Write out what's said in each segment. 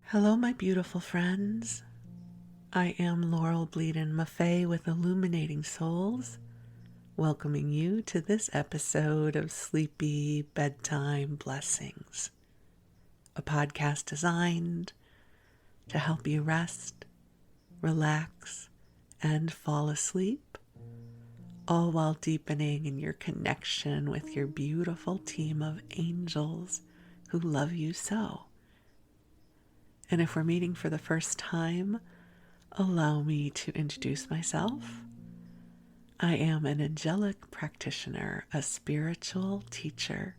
Hello, my beautiful friends. I am Laurel Bleadon-Maffei with Illuminating Souls, welcoming you to this episode of Sleepy Bedtime Blessings, a podcast designed to help you rest, relax, and fall asleep, all while deepening in your connection with your beautiful team of angels who love you so. And if we're meeting for the first time, allow me to introduce myself. I am an angelic practitioner, a spiritual teacher,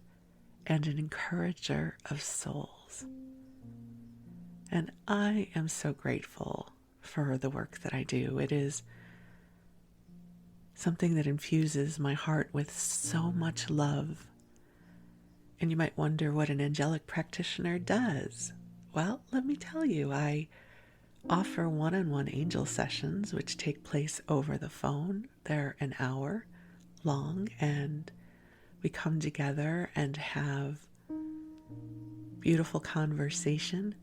and an encourager of souls. And I am so grateful for the work that I do. It is something that infuses my heart with so much love. And you might wonder what an angelic practitioner does. Well, let me tell you, I offer one-on-one angel sessions which take place over the phone. They're an hour long, and we come together and have beautiful conversation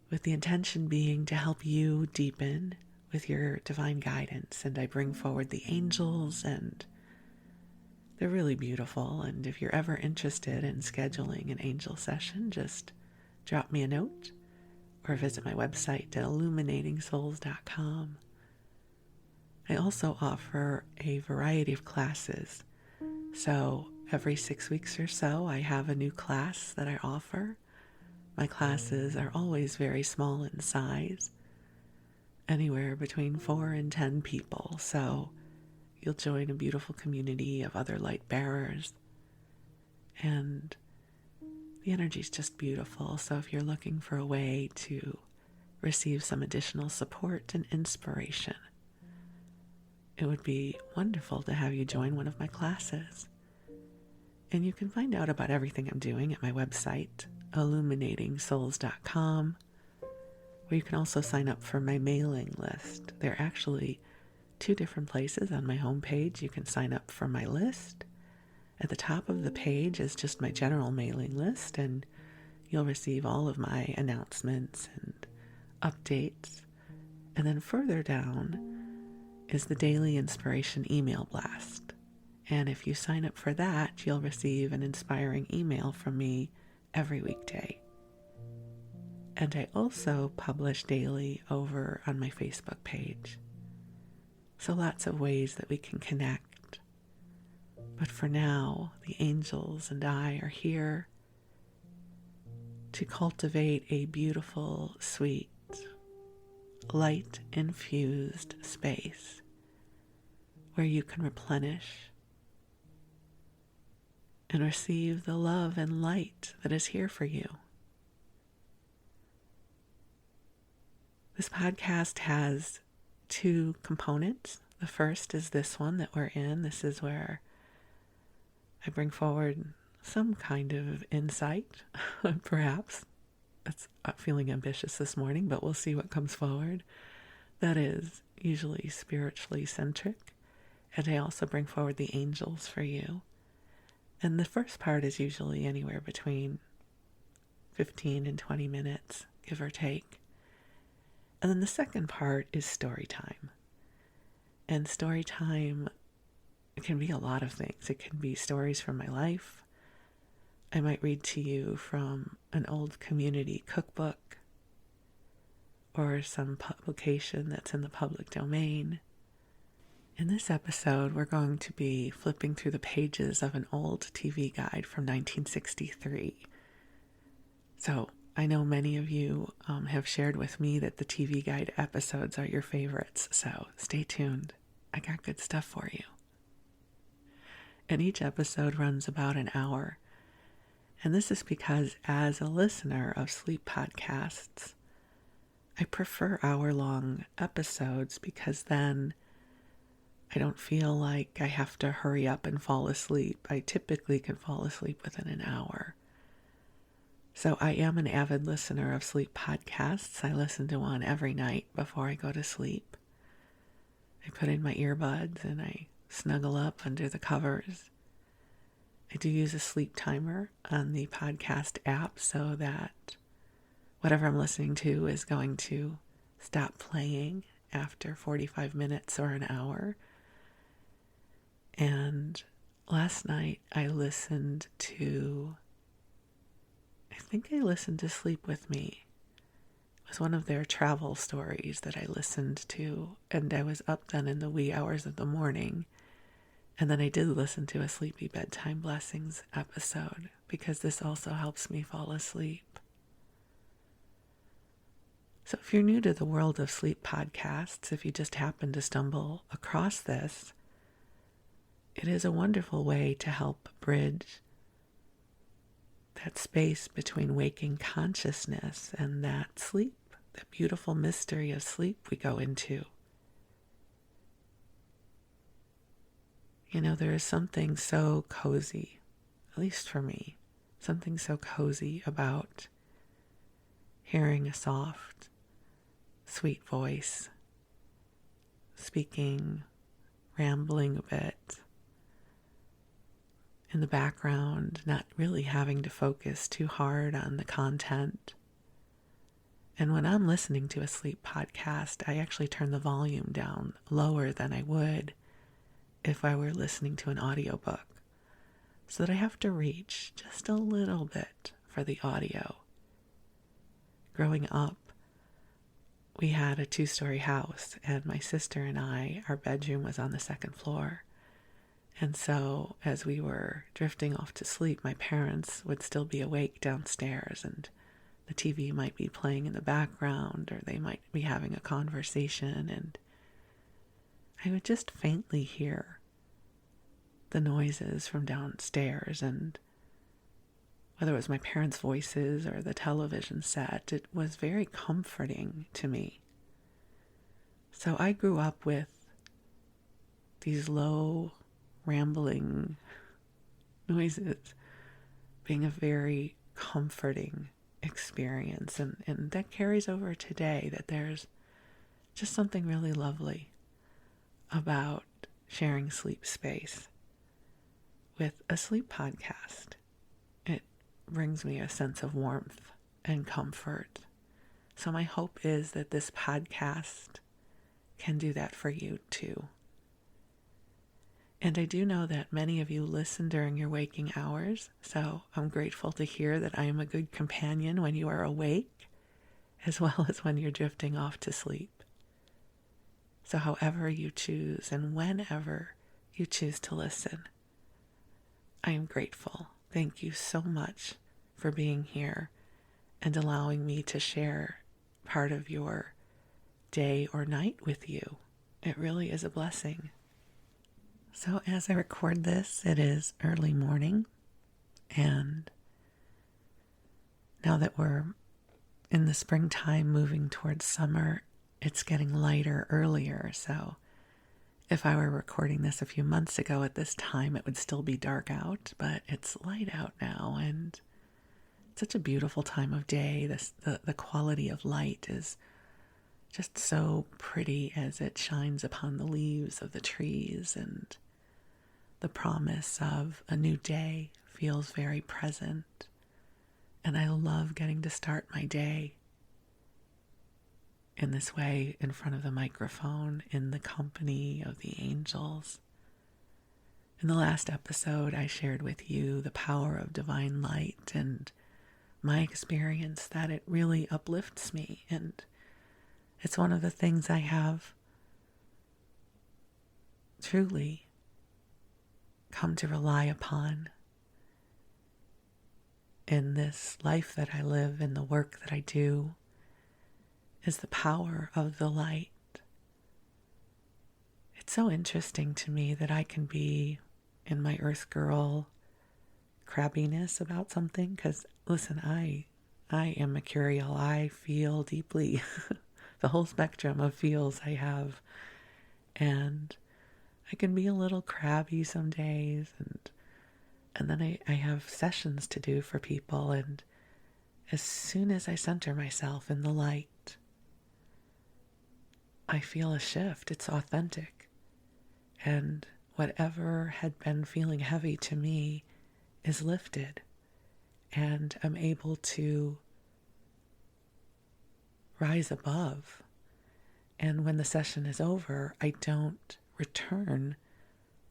with the intention being to help you deepen with your divine guidance. And I bring forward the angels, and they're really beautiful. And if you're ever interested in scheduling an angel session, just drop me a note or visit my website at illuminatingsouls.com. I also offer a variety of classes. So every 6 weeks or so, I have a new class that I offer. My classes are always very small in size, anywhere between 4 and 10 people. So you'll join a beautiful community of other light bearers, and the energy is just beautiful. So if you're looking for a way to receive some additional support and inspiration, it would be wonderful to have you join one of my classes. And you can find out about everything I'm doing at my website, illuminatingsouls.com, where you can also sign up for my mailing list. There are actually 2 different places on my homepage. You can sign up for my list. At the top of the page is just my general mailing list, and you'll receive all of my announcements and updates. And then further down is the daily inspiration email blast. And if you sign up for that, you'll receive an inspiring email from me every weekday. And I also publish daily over on my Facebook page. So lots of ways that we can connect. But for now, the angels and I are here to cultivate a beautiful, sweet, light-infused space where you can replenish and receive the love and light that is here for you. This podcast has 2 components. The first is this one that we're in. This is where I bring forward some kind of insight, perhaps. That's feeling ambitious this morning, but we'll see what comes forward. That is usually spiritually centric. And I also bring forward the angels for you. And the first part is usually anywhere between 15 and 20 minutes, give or take. And then the second part is Storytime. And Storytime, it can be a lot of things. It can be stories from my life. I might read to you from an old community cookbook or some publication that's in the public domain. In this episode, we're going to be flipping through the pages of an old TV guide from 1963. So I know many of you have shared with me that the TV guide episodes are your favorites. So stay tuned. I got good stuff for you. And each episode runs about an hour. And this is because as a listener of sleep podcasts, I prefer hour-long episodes because then I don't feel like I have to hurry up and fall asleep. I typically can fall asleep within an hour. So I am an avid listener of sleep podcasts. I listen to one every night before I go to sleep. I put in my earbuds and I snuggle up under the covers. I do use a sleep timer on the podcast app so that whatever I'm listening to is going to stop playing after 45 minutes or an hour. And last night I listened to Sleep With Me. It was one of their travel stories that I listened to, and I was up then in the wee hours of the morning. And then I did listen to a Sleepy Bedtime Blessings episode, because this also helps me fall asleep. So if you're new to the world of sleep podcasts, if you just happen to stumble across this, it is a wonderful way to help bridge that space between waking consciousness and that sleep, that beautiful mystery of sleep we go into. You know, there is something so cozy, at least for me, something so cozy about hearing a soft, sweet voice, speaking, rambling a bit in the background, not really having to focus too hard on the content. And when I'm listening to a sleep podcast, I actually turn the volume down lower than I would if I were listening to an audiobook, so that I have to reach just a little bit for the audio. Growing up, we had a 2-story house, and my sister and I, our bedroom was on the 2nd floor. And so as we were drifting off to sleep, my parents would still be awake downstairs, and the TV might be playing in the background, or they might be having a conversation, and I would just faintly hear the noises from downstairs, and whether it was my parents' voices or the television set, it was very comforting to me. So I grew up with these low, rambling noises being a very comforting experience, and that carries over today, that there's just something really lovely about sharing sleep space with a sleep podcast. It brings me a sense of warmth and comfort. So my hope is that this podcast can do that for you too. And I do know that many of you listen during your waking hours, so I'm grateful to hear that I am a good companion when you are awake, as well as when you're drifting off to sleep. So however you choose and whenever you choose to listen, I am grateful. Thank you so much for being here and allowing me to share part of your day or night with you. It really is a blessing. So as I record this, it is early morning, and now that we're in the springtime moving towards summer, it's getting lighter earlier. So if I were recording this a few months ago at this time, it would still be dark out, but it's light out now, and it's such a beautiful time of day. The quality of light is just so pretty as it shines upon the leaves of the trees, and the promise of a new day feels very present. And I love getting to start my day in this way, in front of the microphone, in the company of the angels. In the last episode, I shared with you the power of divine light and my experience that it really uplifts me. And it's one of the things I have truly come to rely upon in this life that I live, in the work that I do, is the power of the light. It's so interesting to me that I can be in my Earth Girl crabbiness about something, because listen, I am mercurial. I feel deeply. The whole spectrum of feels I have, and I can be a little crabby some days, and then I have sessions to do for people, and as soon as I center myself in the light, I feel a shift. It's authentic, and whatever had been feeling heavy to me is lifted, and I'm able to rise above. And when the session is over, I don't return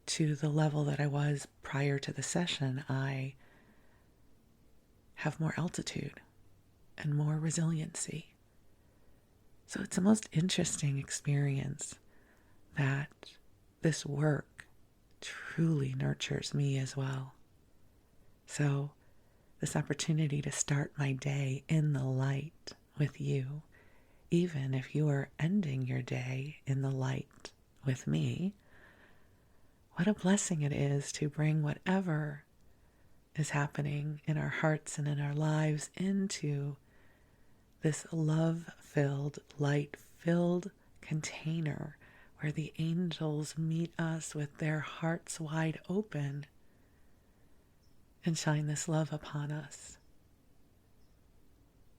to the level that I was prior to the session. I have more altitude and more resiliency. So it's a most interesting experience that this work truly nurtures me as well. So this opportunity to start my day in the light with you, even if you are ending your day in the light with me, what a blessing it is to bring whatever is happening in our hearts and in our lives into this love-filled, light-filled container where the angels meet us with their hearts wide open and shine this love upon us.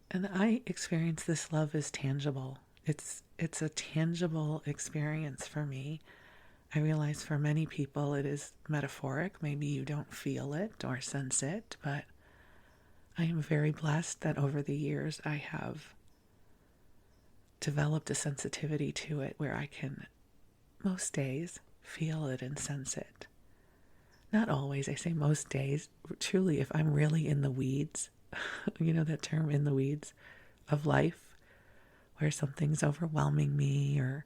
And I experience this love as tangible. It's a tangible experience for me. I realize for many people it is metaphoric. Maybe you don't feel it or sense it, but I am very blessed that over the years I have developed a sensitivity to it where I can, most days, feel it and sense it. Not always, I say most days. Truly, if I'm really in the weeds, you know that term, in the weeds of life, where something's overwhelming me or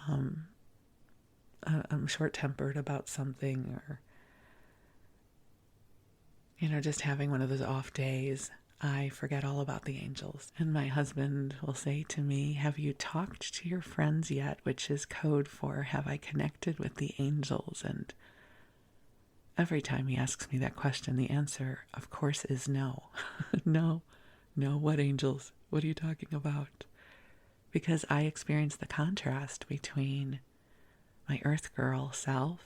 I'm short-tempered about something or, just having one of those off days, I forget all about the angels. And my husband will say to me, have you talked to your friends yet? Which is code for, have I connected with the angels? And every time he asks me that question, the answer, of course, is no. No, what angels? What are you talking about? Because I experience the contrast between my earth girl self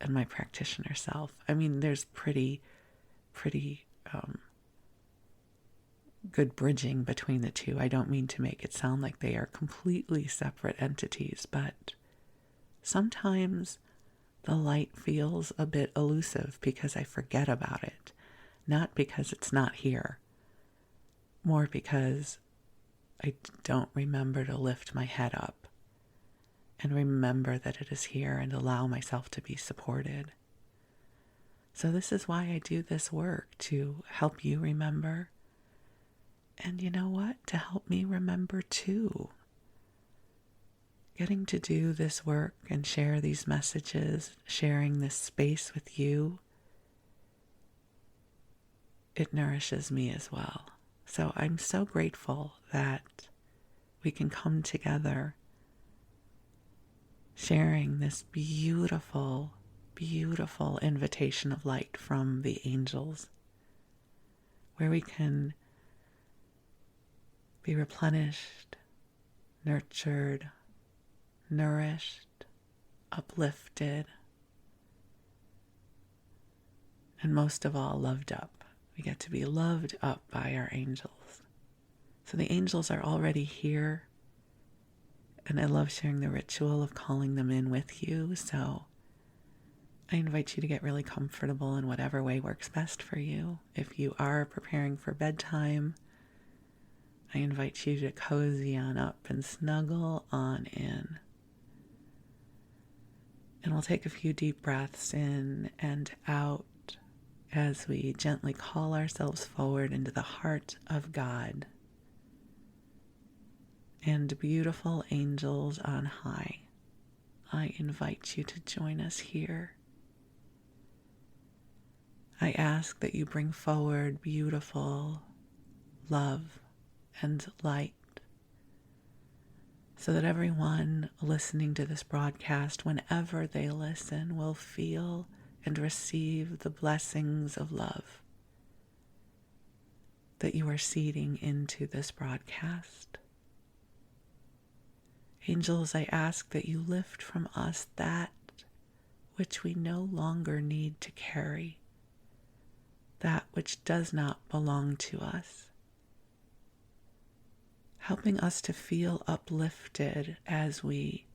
and my practitioner self. I mean, there's pretty good bridging between the two. I don't mean to make it sound like they are completely separate entities, but sometimes the light feels a bit elusive because I forget about it. Not because it's not here, more because I don't remember to lift my head up and remember that it is here and allow myself to be supported. So this is why I do this work, to help you remember. And you know what? To help me remember too. Getting to do this work and share these messages, sharing this space with you, it nourishes me as well. So I'm so grateful that we can come together sharing this beautiful, beautiful invitation of light from the angels, where we can be replenished, nurtured, nourished, uplifted, and most of all, loved up. We get to be loved up by our angels. So the angels are already here, and I love sharing the ritual of calling them in with you. So I invite you to get really comfortable in whatever way works best for you. If you are preparing for bedtime, I invite you to cozy on up and snuggle on in. And we'll take a few deep breaths in and out as we gently call ourselves forward into the heart of God. And beautiful angels on high, I invite you to join us here. I ask that you bring forward beautiful love and light, so that everyone listening to this broadcast, whenever they listen, will feel and receive the blessings of love that you are seeding into this broadcast. Angels, I ask that you lift from us that which we no longer need to carry, that which does not belong to us, helping us to feel uplifted as we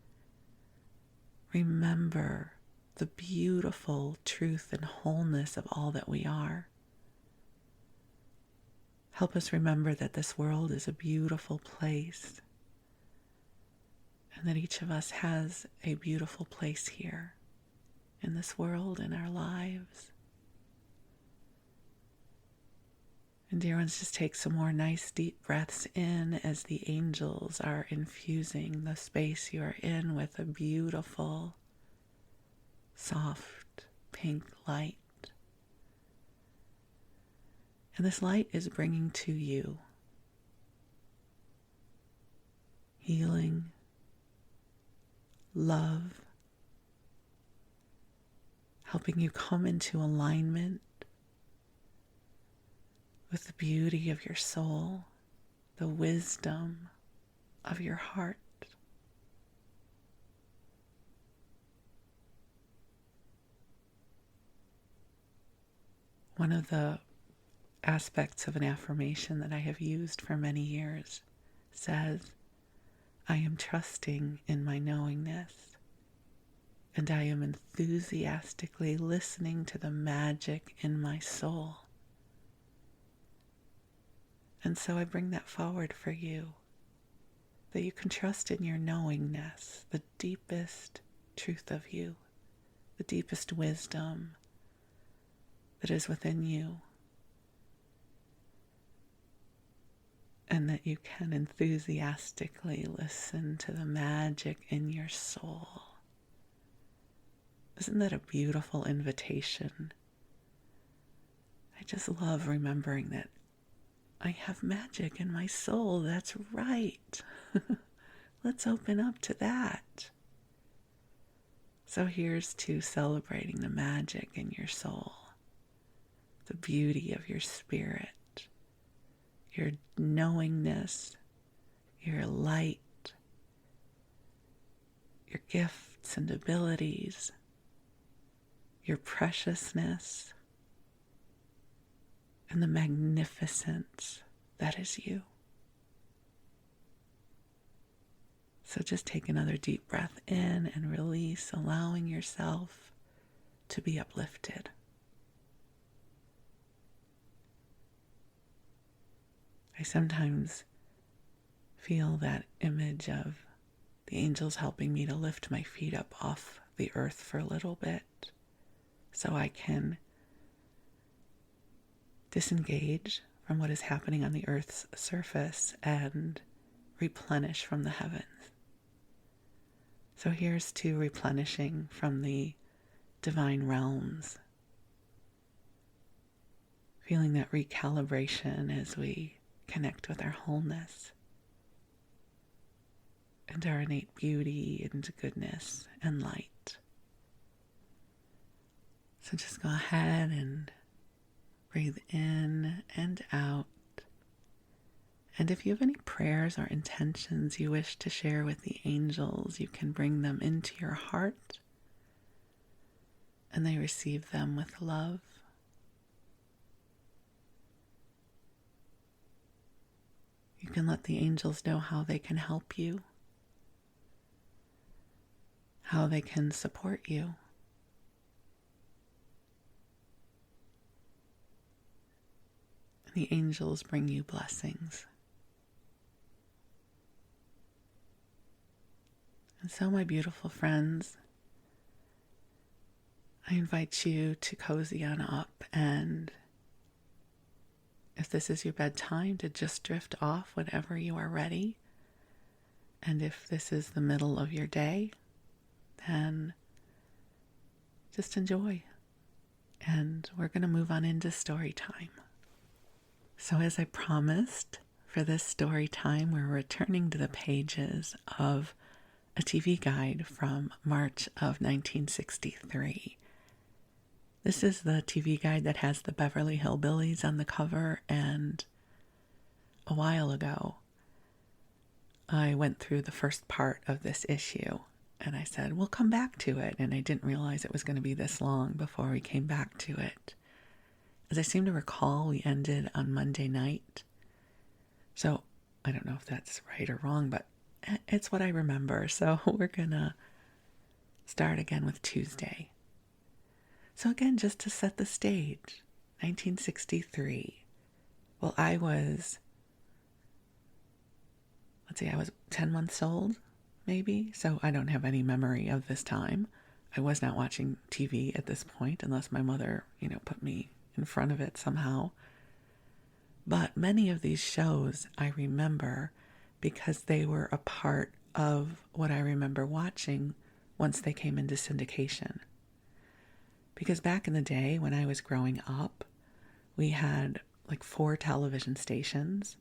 remember the beautiful truth and wholeness of all that we are, Help us remember that this world is a beautiful place and that each of us has a beautiful place here in this world, in our lives. And dear ones, just take some more nice deep breaths in as the angels are infusing the space you are in with a beautiful, soft, pink light. And this light is bringing to you healing, love, helping you come into alignment with the beauty of your soul, the wisdom of your heart. One of the aspects of an affirmation that I have used for many years says, I am trusting in my knowingness, and I am enthusiastically listening to the magic in my soul. And so I bring that forward for you, that you can trust in your knowingness, the deepest truth of you, the deepest wisdom that is within you, and that you can enthusiastically listen to the magic in your soul. Isn't that a beautiful invitation? I just love remembering that I have magic in my soul. That's right. Let's open up to that. So here's to celebrating the magic in your soul, the beauty of your spirit, your knowingness, your light, your gifts and abilities, your preciousness, and the magnificence that is you. So just take another deep breath in and release, allowing yourself to be uplifted. I sometimes feel that image of the angels helping me to lift my feet up off the earth for a little bit so I can disengage from what is happening on the earth's surface and replenish from the heavens. So here's to replenishing from the divine realms, feeling that recalibration as we connect with our wholeness and our innate beauty and goodness and light. So just go ahead and breathe in and out. And if you have any prayers or intentions you wish to share with the angels, you can bring them into your heart and they receive them with love. You can let the angels know how they can help you, how they can support you. And the angels bring you blessings. And so, my beautiful friends, I invite you to cozy on up, and if this is your bedtime, to just drift off whenever you are ready. And if this is the middle of your day, then just enjoy. And we're going to move on into story time. So as I promised, for this story time, we're returning to the pages of a TV guide from March of 1963. This is the TV guide that has the Beverly Hillbillies on the cover, and a while ago, I went through the first part of this issue, and I said, we'll come back to it, and I didn't realize it was going to be this long before we came back to it. As I seem to recall, we ended on Monday night, so I don't know if that's right or wrong, but it's what I remember, so we're going to start again with Tuesday. So again, just to set the stage, 1963, Well, I was 10 months old, maybe. So I don't have any memory of this time. I was not watching TV at this point, unless my mother, put me in front of it somehow. But many of these shows I remember because they were a part of what I remember watching once they came into syndication. Because back in the day when I was growing up, we had like 4 television stations.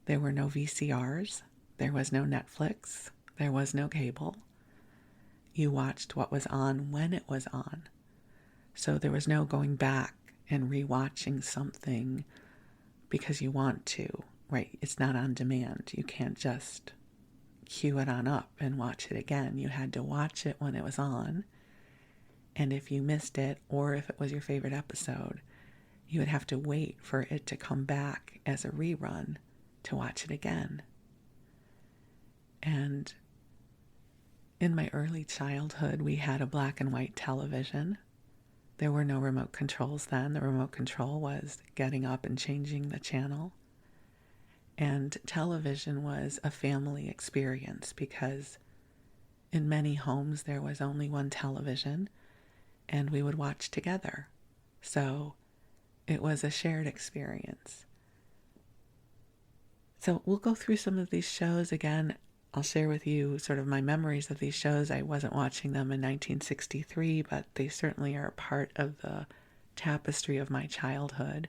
There were no VCRs. There was no Netflix. There was no cable. You watched what was on when it was on. So there was no going back and rewatching something because you want to, right? It's not on demand. You can't just cue it on up and watch it again. You had to watch it when it was on. And if you missed it, or if it was your favorite episode, you would have to wait for it to come back as a rerun to watch it again. And in my early childhood, we had a black and white television. There were no remote controls then. The remote control was getting up and changing the channel. And television was a family experience because in many homes there was only one television and we would watch together. So it was a shared experience. So we'll go through some of these shows again. I'll share with you sort of my memories of these shows. I wasn't watching them in 1963, but they certainly are a part of the tapestry of my childhood.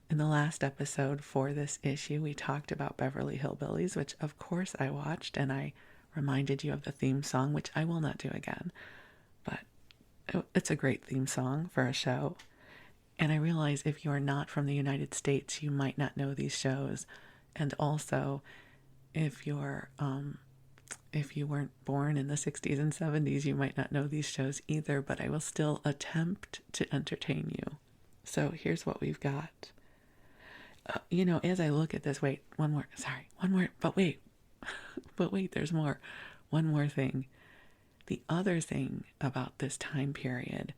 In the last episode for this issue, we talked about Beverly Hillbillies, which of course I watched, and I reminded you of the theme song, which I will not do again. But it's a great theme song for a show. And I realize if you are not from the United States, you might not know these shows. And also, if you weren't born in the 60s and 70s, you might not know these shows either, but I will still attempt to entertain you. So here's what we've got. As I look at this, but wait, there's more. One more thing. The other thing about this time period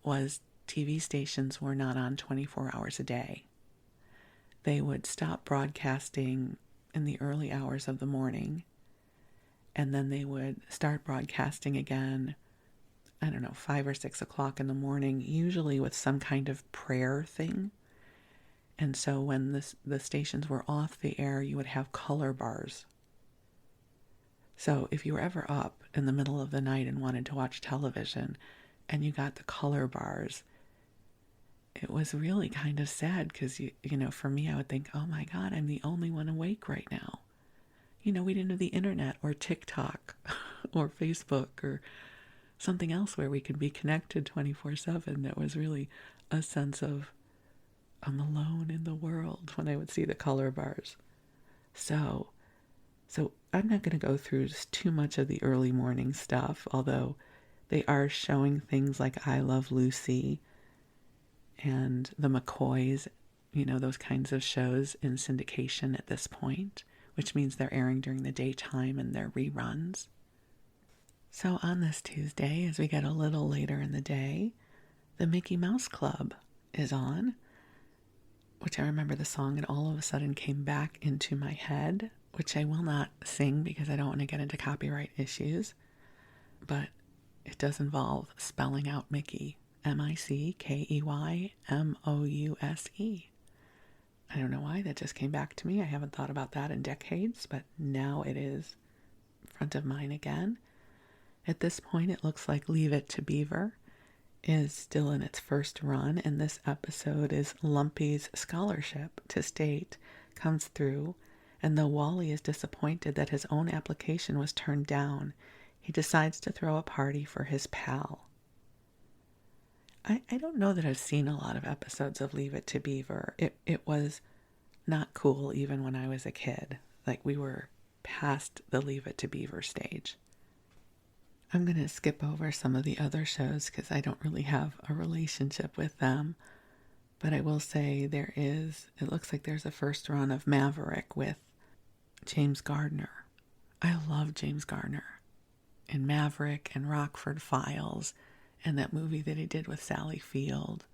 was TV stations were not on 24 hours a day. They would stop broadcasting in the early hours of the morning, and then they would start broadcasting again, 5 or 6 o'clock in the morning, usually with some kind of prayer thing. And so when the stations were off the air, you would have color bars. So if you were ever up in the middle of the night and wanted to watch television and you got the color bars, it was really kind of sad because, for me, I would think, oh my God, I'm the only one awake right now. We didn't have the internet or TikTok or Facebook or something else where we could be connected 24/7. That was really a sense of I'm alone in the world when I would see the color bars. So I'm not going to go through just too much of the early morning stuff, although they are showing things like I Love Lucy and the McCoys, those kinds of shows in syndication at this point, which means they're airing during the daytime and they're reruns. So on this Tuesday, as we get a little later in the day, the Mickey Mouse Club is on, which I remember the song and all of a sudden came back into my head, which I will not sing because I don't want to get into copyright issues, but it does involve spelling out Mickey, MICKEYMOUSE. I don't know why, that just came back to me. I haven't thought about that in decades, but now it is front of mind again. At this point, it looks like Leave It to Beaver is still in its first run, and this episode is Lumpy's scholarship to state comes through, and though Wally is disappointed that his own application was turned down, he decides to throw a party for his pal. I don't know that I've seen a lot of episodes of Leave It to Beaver. It was not cool even when I was a kid. Like, we were past the Leave It to Beaver stage. I'm going to skip over some of the other shows because I don't really have a relationship with them. But I will say it looks like there's a first run of Maverick with James Garner. I love James Garner in Maverick and Rockford Files and that movie that he did with Sally Field.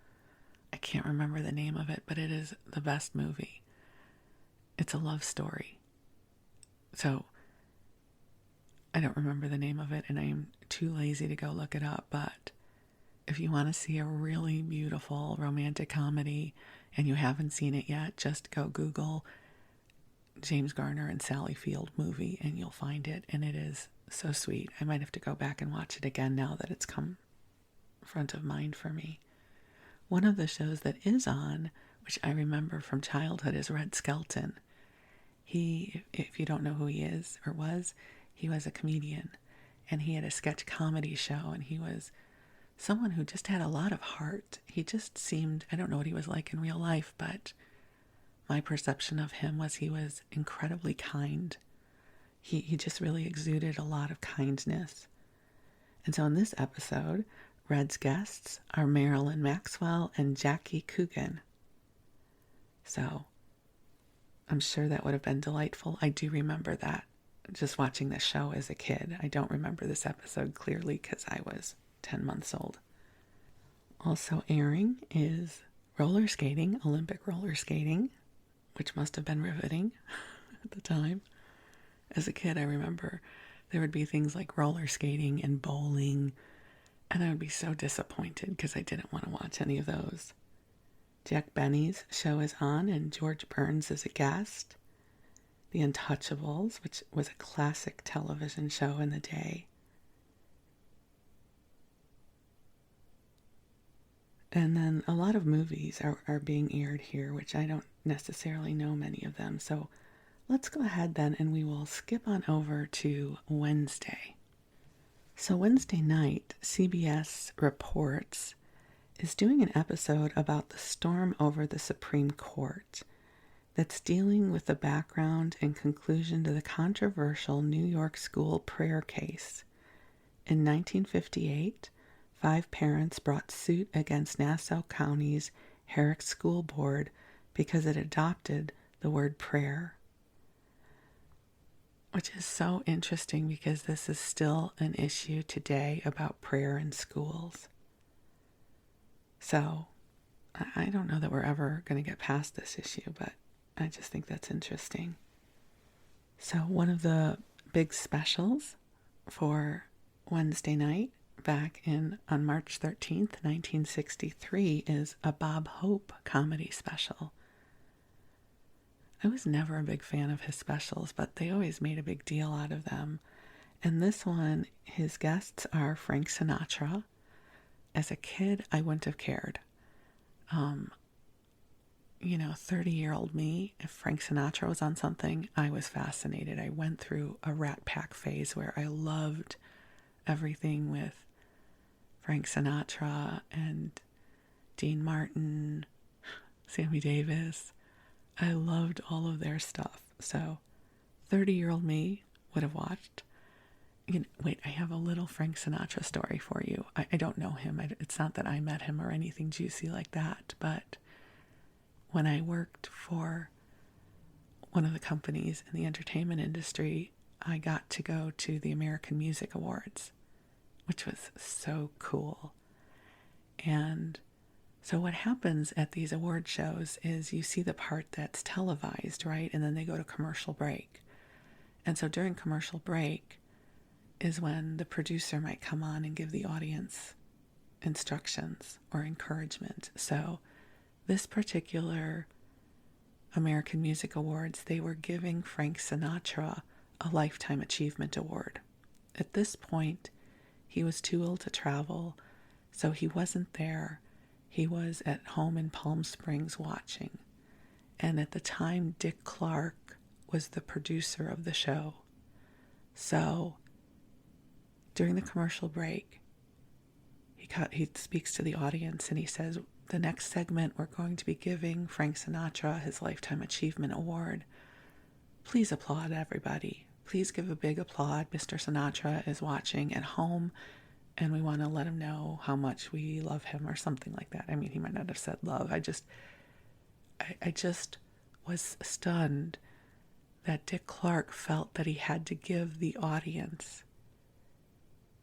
I can't remember the name of it, but it is the best movie. It's a love story. So I don't remember the name of it, and I'm too lazy to go look it up, but if you want to see a really beautiful romantic comedy and you haven't seen it yet, just go Google James Garner and Sally Field movie and you'll find it, and it is so sweet. I might have to go back and watch it again now that it's come front of mind for me. One of the shows that is on, which I remember from childhood, is Red Skelton. He, if you don't know who he is or was, he was a comedian, and he had a sketch comedy show, and he was someone who just had a lot of heart. He just seemed, I don't know what he was like in real life, but my perception of him was he was incredibly kind. He just really exuded a lot of kindness. And so in this episode, Red's guests are Marilyn Maxwell and Jackie Coogan. So I'm sure that would have been delightful. I do remember that, just watching the show as a kid. I don't remember this episode clearly because I was 10 months old. Also airing is roller skating, Olympic roller skating, which must have been riveting at the time. As a kid, I remember there would be things like roller skating and bowling, and I would be so disappointed because I didn't want to watch any of those. Jack Benny's show is on, and George Burns is a guest. The Untouchables, which was a classic television show in the day. And then a lot of movies are being aired here, which I don't necessarily know many of them. So let's go ahead then and we will skip on over to Wednesday. So Wednesday night, CBS Reports is doing an episode about the storm over the Supreme Court that's dealing with the background and conclusion to the controversial New York school prayer case. In 1958, 5 parents brought suit against Nassau County's Herrick School Board because it adopted the word prayer. Which is so interesting because this is still an issue today about prayer in schools. So I don't know that we're ever going to get past this issue, but I just think that's interesting. So one of the big specials for Wednesday night back on March 13th, 1963 is a Bob Hope comedy special. I was never a big fan of his specials, but they always made a big deal out of them. And this one, his guests are Frank Sinatra. As a kid, I wouldn't have cared. 30-year-old me, if Frank Sinatra was on something, I was fascinated. I went through a Rat Pack phase where I loved everything with Frank Sinatra and Dean Martin, Sammy Davis. I loved all of their stuff. So 30-year-old me would have watched. Wait, I have a little Frank Sinatra story for you. I don't know him. It's not that I met him or anything juicy like that, but when I worked for one of the companies in the entertainment industry, I got to go to the American Music Awards, which was so cool. And so what happens at these award shows is you see the part that's televised, right? And then they go to commercial break. And so during commercial break is when the producer might come on and give the audience instructions or encouragement. So this particular American Music Awards, they were giving Frank Sinatra a Lifetime Achievement Award. At this point, he was too old to travel, so he wasn't there. He was at home in Palm Springs watching. And at the time, Dick Clark was the producer of the show. So during the commercial break, he speaks to the audience and he says, the next segment, we're going to be giving Frank Sinatra his Lifetime Achievement Award. Please applaud, everybody. Please give a big applaud. Mr. Sinatra is watching at home, and we want to let him know how much we love him or something like that. I mean, he might not have said love. I just was stunned that Dick Clark felt that he had to give the audience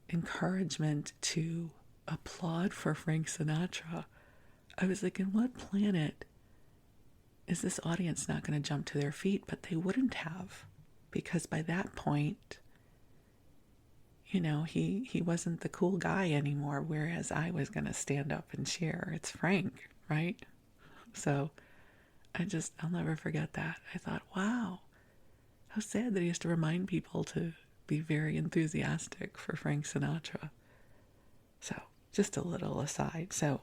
encouragement to applaud for Frank Sinatra. I was like, in what planet is this audience not going to jump to their feet? But they wouldn't have, because by that point, he wasn't the cool guy anymore, whereas I was going to stand up and cheer. It's Frank, right? So I'll never forget that. I thought, wow, how sad that he has to remind people to be very enthusiastic for Frank Sinatra. So, just a little aside. So,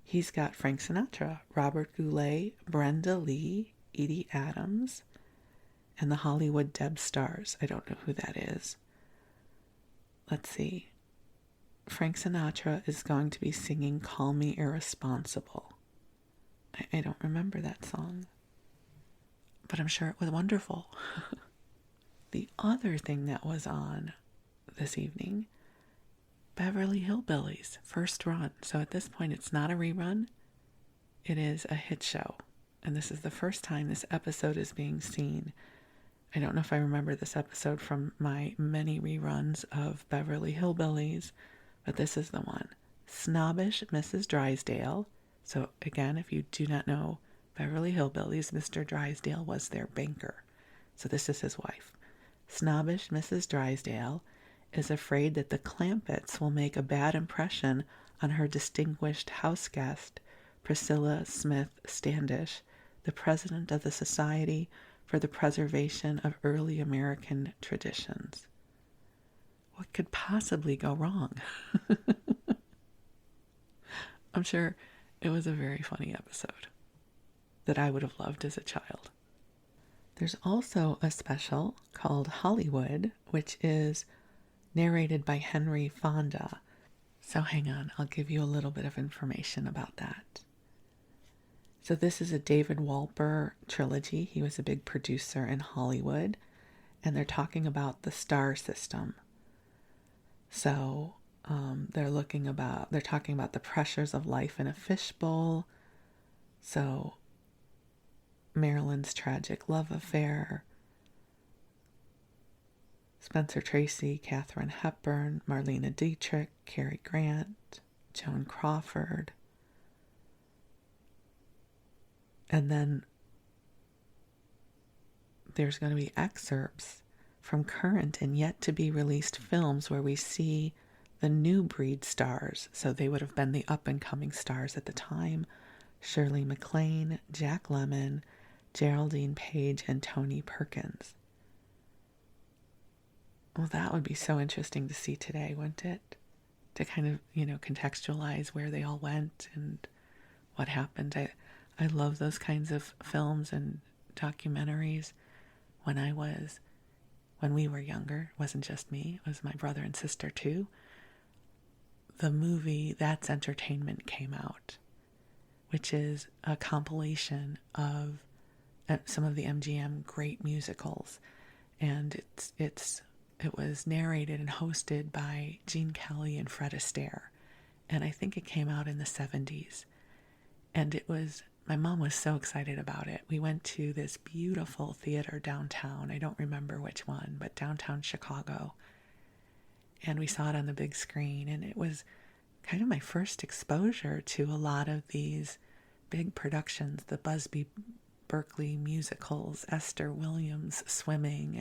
he's got Frank Sinatra, Robert Goulet, Brenda Lee, Edie Adams, and the Hollywood Deb Stars. I don't know who that is. Let's see. Frank Sinatra is going to be singing Call Me Irresponsible. I don't remember that song, but I'm sure it was wonderful. The other thing that was on this evening, Beverly Hillbillies, first run. So at this point, it's not a rerun. It is a hit show. And this is the first time this episode is being seen. I don't know if I remember this episode from my many reruns of Beverly Hillbillies, but this is the one. Snobbish Mrs. Drysdale. So again, if you do not know Beverly Hillbillies, Mr. Drysdale was their banker. So this is his wife. Snobbish Mrs. Drysdale is afraid that the Clampetts will make a bad impression on her distinguished house guest, Priscilla Smith Standish, the president of the Society for the Preservation of Early American Traditions. What could possibly go wrong? I'm sure it was a very funny episode that I would have loved as a child. There's also a special called Hollywood, which is narrated by Henry Fonda. So hang on, I'll give you a little bit of information about that. So this is a David Wolper trilogy. He was a big producer in Hollywood, and they're talking about the star system. So they're talking about the pressures of life in a fishbowl. So Marilyn's tragic love affair, Spencer Tracy, Katharine Hepburn, Marlene Dietrich, Cary Grant, Joan Crawford. And then there's going to be excerpts from current and yet to be released films where we see the new breed stars. So they would have been the up and coming stars at the time. Shirley MacLaine, Jack Lemmon, Geraldine Page, and Tony Perkins. Well, that would be so interesting to see today, wouldn't it? To kind of, contextualize where they all went and what happened. I love those kinds of films and documentaries. When we were younger, it wasn't just me, it was my brother and sister too. The movie That's Entertainment came out, which is a compilation of some of the MGM great musicals. And it was narrated and hosted by Gene Kelly and Fred Astaire. And I think it came out in the 70s. And my mom was so excited about it. We went to this beautiful theater downtown. I don't remember which one, but downtown Chicago. And we saw it on the big screen. And it was kind of my first exposure to a lot of these big productions, the Busby Berkeley musicals, Esther Williams swimming,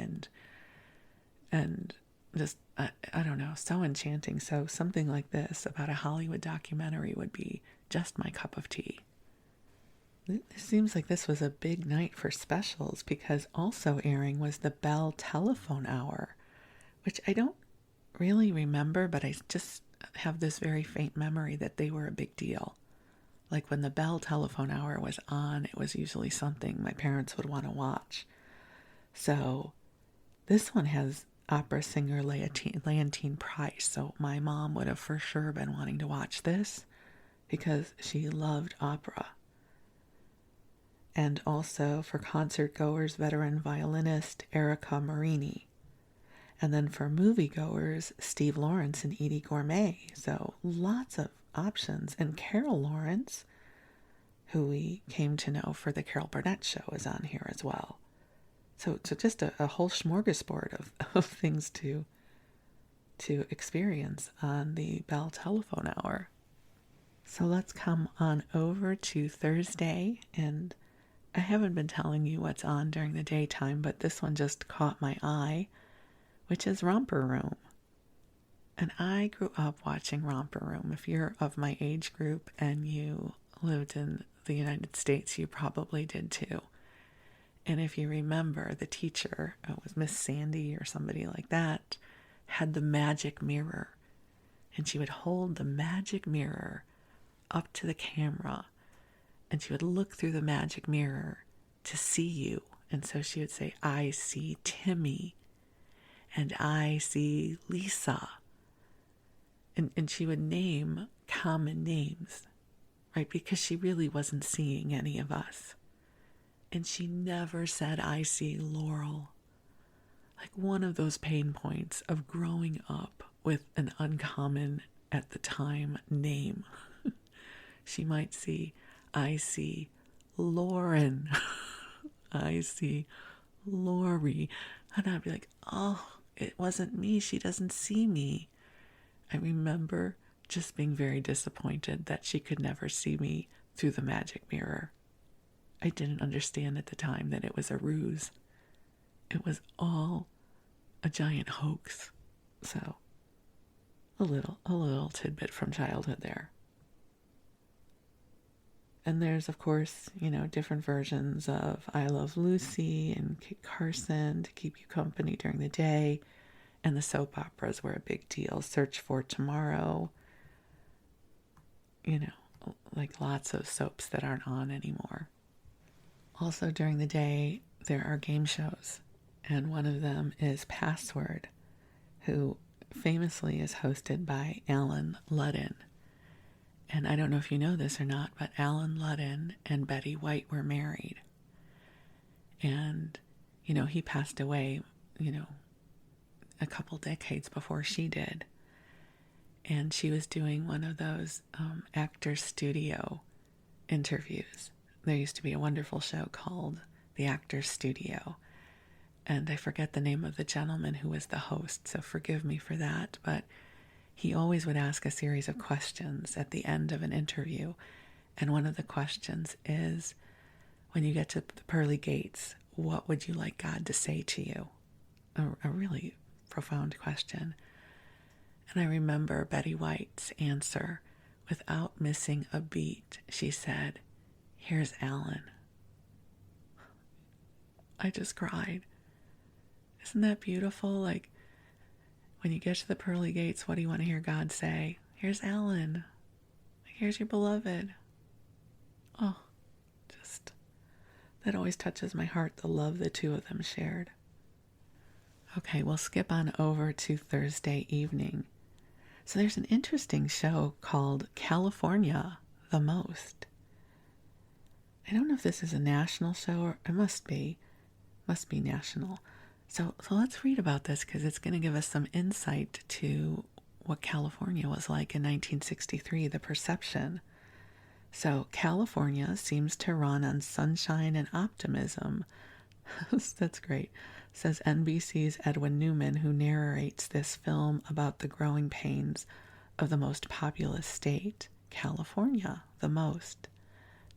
and just, I don't know, so enchanting. So something like this about a Hollywood documentary would be just my cup of tea. It seems like this was a big night for specials, because also airing was the Bell Telephone Hour, which I don't really remember, but I just have this very faint memory that they were a big deal. Like when the Bell Telephone Hour was on, it was usually something my parents would want to watch. So this one has opera singer Leontine Price. So my mom would have for sure been wanting to watch this because she loved opera. And also for concert goers, veteran violinist Erica Marini. And then for moviegoers, Steve Lawrence and Edie Gourmet. So lots of options. And Carol Lawrence, who we came to know for the Carol Burnett Show, is on here as well. So just a whole smorgasbord of things to experience on the Bell Telephone Hour. So let's come on over to Thursday, and I haven't been telling you what's on during the daytime, but this one just caught my eye, which is Romper Room. And I grew up watching Romper Room. If you're of my age group and you lived in the United States, you probably did too. And if you remember, the teacher, it was Miss Sandy or somebody like that, had the magic mirror. And she would hold the magic mirror up to the camera, and she would look through the magic mirror to see you. And so she would say, I see Timmy, and I see Lisa. And she would name common names, right? Because she really wasn't seeing any of us. And she never said, I see Laurel. Like one of those pain points of growing up with an uncommon, at the time, name. She might see, I see Lauren. I see Lori. And I'd be like, oh, it wasn't me. She doesn't see me. I remember just being very disappointed that she could never see me through the magic mirror. I didn't understand at the time that it was a ruse. It was all a giant hoax. So, a little tidbit from childhood there. And there's, of course, different versions of I Love Lucy and Kit Carson to keep you company during the day. And the soap operas were a big deal. Search for Tomorrow. Like lots of soaps that aren't on anymore. Also during the day, there are game shows. And one of them is Password, who famously is hosted by Alan Ludden. And I don't know if you know this or not, but Alan Ludden and Betty White were married. And, he passed away, a couple decades before she did. And she was doing one of those actor studio interviews. There used to be a wonderful show called The Actor's Studio. And I forget the name of the gentleman who was the host, so forgive me for that. But he always would ask a series of questions at the end of an interview. And one of the questions is, when you get to the pearly gates, what would you like God to say to you? A really profound question. And I remember Betty White's answer, without missing a beat. She said, here's Alan. I just cried. Isn't that beautiful? Like, when you get to the pearly gates, what do you want to hear God say? Here's Alan. Here's your beloved. Oh, just, that always touches my heart, the love the two of them shared. Okay, we'll skip on over to Thursday evening. So there's an interesting show called California the Most. I don't know if this is a national show, or it must be national. So let's read about this, because it's going to give us some insight to what California was like in 1963, the perception. So California seems to run on sunshine and optimism. That's great, says NBC's Edwin Newman, who narrates this film about the growing pains of the most populous state, California, the most.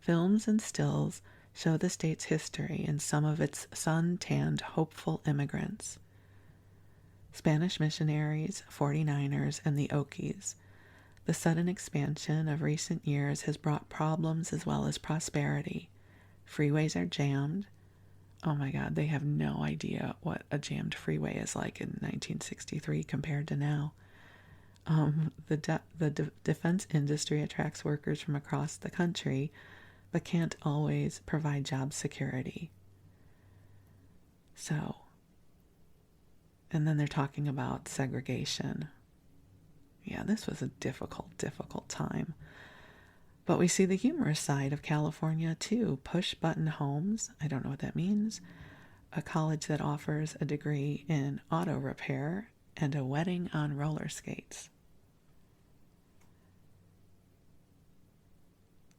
Films and stills show the state's history and some of its sun-tanned, hopeful immigrants. Spanish missionaries, 49ers, and the Okies. The sudden expansion of recent years has brought problems as well as prosperity. Freeways are jammed. Oh my God, they have no idea what a jammed freeway is like in 1963 compared to now. The defense industry attracts workers from across the country, but can't always provide job security. So, and then they're talking about segregation. Yeah, this was a difficult time. But we see the humorous side of California too. Push-button homes, I don't know what that means. A college that offers a degree in auto repair, and a wedding on roller skates.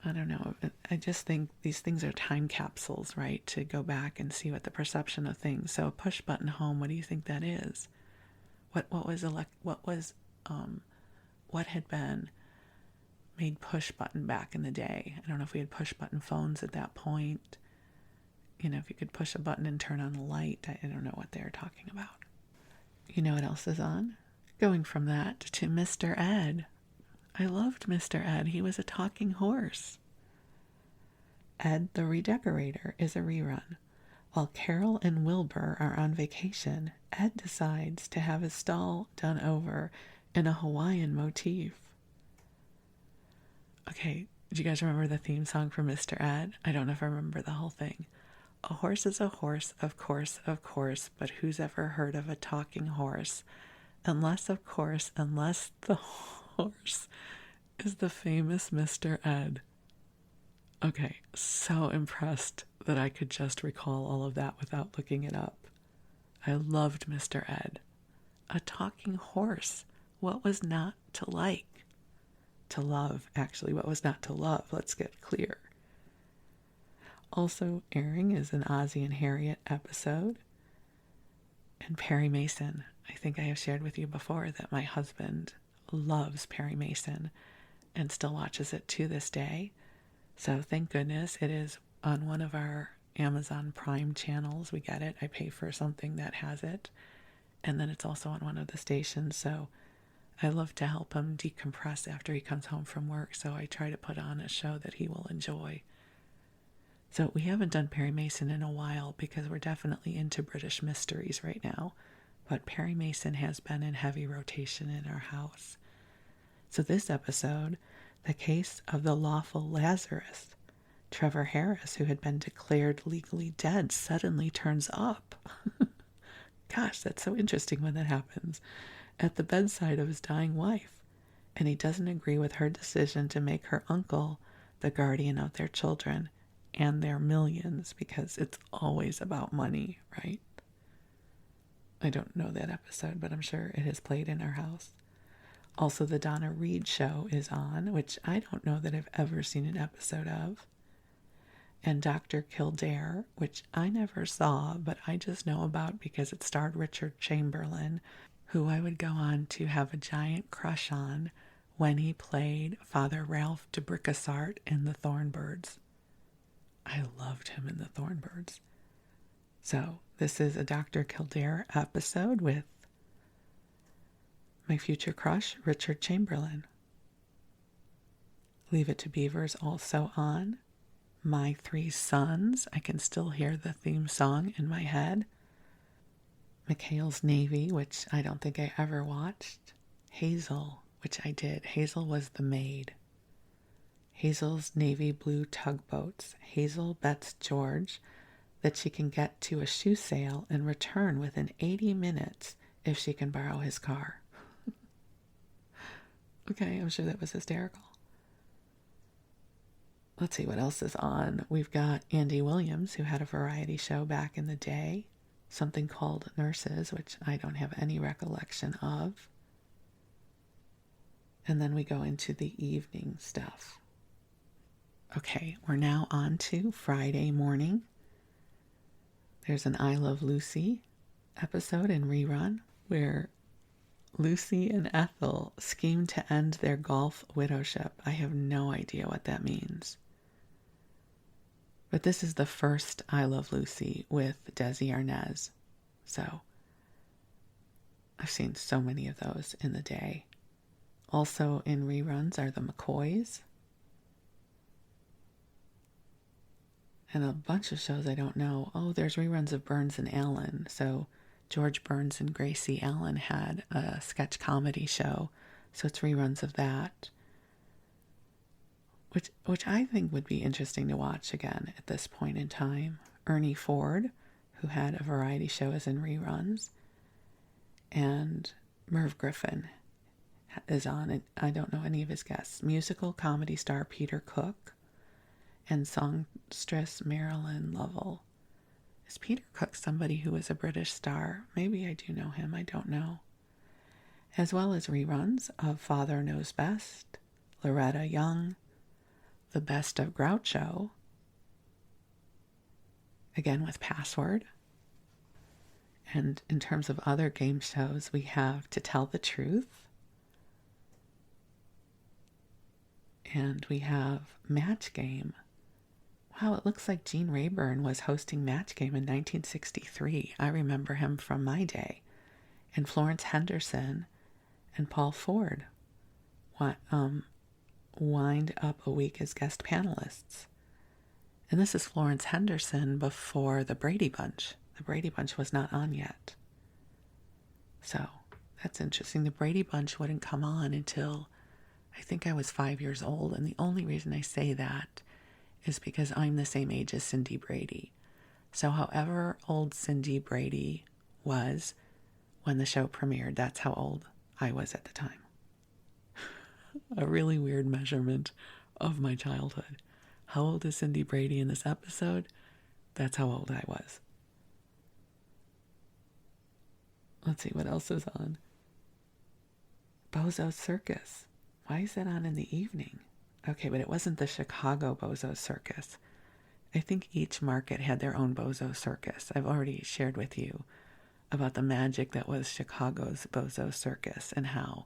I don't know. I just think these things are time capsules, right? To go back and see what the perception of things. So a push button home, what do you think that is? What had been made push button back in the day. I don't know if we had push button phones at that point. You know, if you could push a button and turn on a light. I don't know what they were talking about. You know what else is on? Going from that to Mr. Ed. I loved Mr. Ed. He was a talking horse. Ed the Redecorator is a rerun. While Carol and Wilbur are on vacation, Ed decides to have his stall done over in a Hawaiian motif. Okay, do you guys remember the theme song for Mr. Ed? I don't know if I remember the whole thing. A horse is a horse, of course, but who's ever heard of a talking horse? Unless the horse is the famous Mr. Ed. Okay, so impressed that I could just recall all of that without looking it up. I loved Mr. Ed. A talking horse. What was not to like? To love, actually. What was not to love? Let's get clear. Also airing is an Ozzie and Harriet episode. And Perry Mason. I think I have shared with you before that my husband loves Perry Mason and still watches it to this day. So thank goodness it is on one of our Amazon Prime channels. We get it. I pay for something that has it. And then it's also on one of the stations. So I love to help him decompress after he comes home from work. So I try to put on a show that he will enjoy. So we haven't done Perry Mason in a while because we're definitely into British mysteries right now. But Perry Mason has been in heavy rotation in our house. So this episode, the case of the lawful Lazarus. Trevor Harris, who had been declared legally dead, suddenly turns up. Gosh, that's so interesting when that happens. At the bedside of his dying wife. And he doesn't agree with her decision to make her uncle the guardian of their children and their millions, because it's always about money, right? I don't know that episode, but I'm sure it has played in our house. Also, the Donna Reed show is on, which I don't know that I've ever seen an episode of. And Dr. Kildare, which I never saw, but I just know about because it starred Richard Chamberlain, who I would go on to have a giant crush on when he played Father Ralph de Bricasart in The Thornbirds. I loved him in The Thornbirds. So this is a Dr. Kildare episode with my future crush, Richard Chamberlain. Leave It to Beaver's also on. My Three Sons. I can still hear the theme song in my head. McHale's Navy, which I don't think I ever watched. Hazel, which I did. Hazel was the maid. Hazel's navy blue tugboats. Hazel bets George that she can get to a shoe sale and return within 80 minutes if she can borrow his car. Okay, I'm sure that was hysterical. Let's see what else is on. We've got Andy Williams, who had a variety show back in the day. Something called Nurses, which I don't have any recollection of. And then we go into the evening stuff. Okay, we're now on to Friday morning. There's an I Love Lucy episode in rerun where Lucy and Ethel scheme to end their golf widowship. I have no idea what that means. But this is the first I Love Lucy with Desi Arnaz. So I've seen so many of those in the day. Also in reruns are the McCoys. And a bunch of shows I don't know. Oh, there's reruns of Burns and Allen. So George Burns and Gracie Allen had a sketch comedy show. So it's reruns of that. Which I think would be interesting to watch again at this point in time. Ernie Ford, who had a variety show, is in reruns. And Merv Griffin is on it. I don't know any of his guests. Musical comedy star Peter Cook and songstress Marilyn Lovell. Is Peter Cook somebody who is a British star? Maybe I do know him. I don't know. As well as reruns of Father Knows Best, Loretta Young, The Best of Groucho, again with Password. And in terms of other game shows, we have To Tell the Truth. And we have Match Game. Wow, it looks like Gene Rayburn was hosting Match Game in 1963. I remember him from my day. And Florence Henderson and Paul Ford wind up a week as guest panelists. And this is Florence Henderson before the Brady Bunch. The Brady Bunch was not on yet. So that's interesting. The Brady Bunch wouldn't come on until I think I was 5 years old. And the only reason I say that is because I'm the same age as Cindy Brady. So however old Cindy Brady was when the show premiered, that's how old I was at the time. A really weird measurement of my childhood. How old is Cindy Brady in this episode? That's how old I was. Let's see what else is on. Bozo Circus. Why is that on in the evening? Okay, but it wasn't the Chicago Bozo Circus. I think each market had their own Bozo Circus. I've already shared with you about the magic that was Chicago's Bozo Circus and how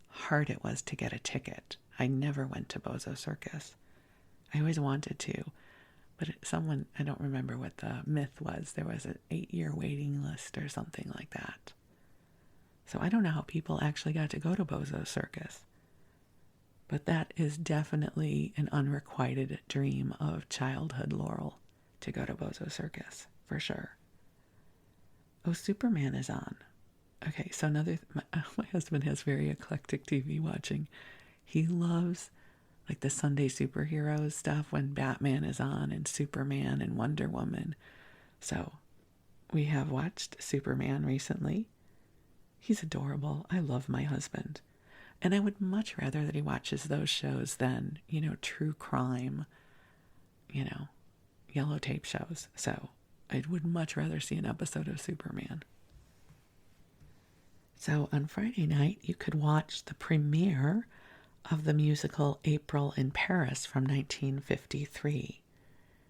hard it was to get a ticket. I never went to Bozo Circus. I always wanted to, but someone, I don't remember what the myth was. There was an 8-year waiting list or something like that. So I don't know how people actually got to go to Bozo Circus. But that is definitely an unrequited dream of childhood Laurel, to go to Bozo Circus, for sure. Oh, Superman is on. Okay, so my husband has very eclectic TV watching. He loves like the Sunday superheroes stuff when Batman is on and Superman and Wonder Woman. So we have watched Superman recently. He's adorable. I love my husband. And I would much rather that he watches those shows than, true crime, yellow tape shows. So I would much rather see an episode of Superman. So on Friday night, you could watch the premiere of the musical April in Paris from 1953.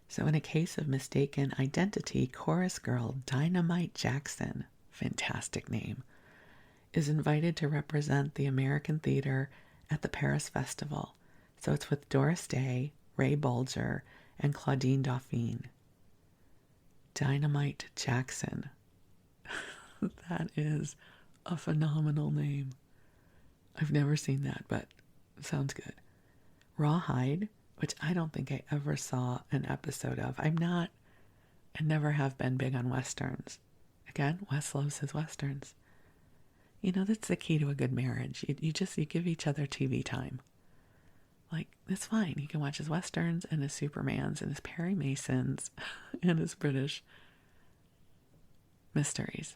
So in a case of mistaken identity, chorus girl Dynamite Jackson, fantastic name, is invited to represent the American theater at the Paris Festival. So it's with Doris Day, Ray Bolger, and Claudine Dauphine. Dynamite Jackson. That is a phenomenal name. I've never seen that, but it sounds good. Rawhide, which I don't think I ever saw an episode of. I never have been big on Westerns. Again, Wes loves his Westerns. That's the key to a good marriage. You give each other TV time. Like, it's fine. He can watch his Westerns and his Supermans and his Perry Masons and his British mysteries.